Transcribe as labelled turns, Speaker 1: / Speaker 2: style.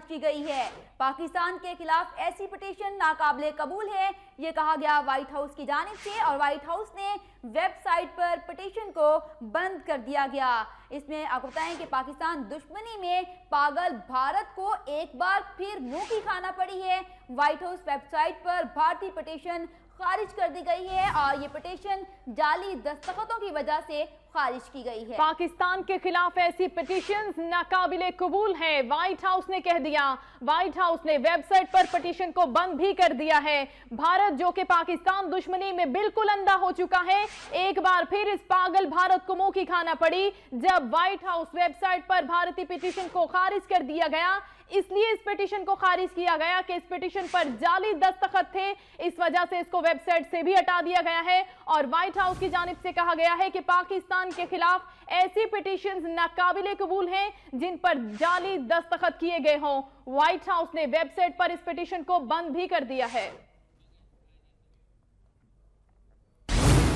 Speaker 1: की गई है। पाकिस्तान के खिलाफ ऐसी पिटीशन नाकाबिले कबूल है, ये कहा गया व्हाइट हाउस की जानिब से, और व्हाइट हाउस ने वेबसाइट पर पिटीशन को बंद कर दिया गया। इसमें आपको बताएं कि पाकिस्तान दुश्मनी में पागल भारत को एक बार फिर मुंह की खाना पड़ी है। व्हाइट हाउस वेबसाइट पर भारतीय पिटीशन खारिज कर दी गई है और ये पिटीशन जाली दस्तखतों की वजह से खारिज की गई है।
Speaker 2: पाकिस्तान के खिलाफ ऐसी पिटीशंस नाकाबिले कबूल है, व्हाइट हाउस ने कह दिया। व्हाइट हाउस ने वेबसाइट पर पिटीशन को बंद भी कर दिया है। भारत जो कि पाकिस्तान दुश्मनी में बिल्कुल अंधा हो चुका है, एक बार फिर इस पागल भारत को मुंह की खाना पड़ी जब व्हाइट हाउस वेबसाइट पर भारतीय पिटीशन को खारिज कर दिया गया। इसलिए इस पिटीशन को खारिज किया गया कि इस पिटीशन पर जाली दस्तखत थे, इस वजह से इसको वेबसाइट से भी हटा दिया गया है। और व्हाइट हाउस की जानिब से कहा गया है कि पाकिस्तान के खिलाफ ऐसी पिटीशंस नाकाबिले कबूल हैं जिन पर जाली दस्तखत किए गए हों। व्हाइट हाउस ने वेबसाइट पर इस पिटीशन को बंद भी कर दिया है।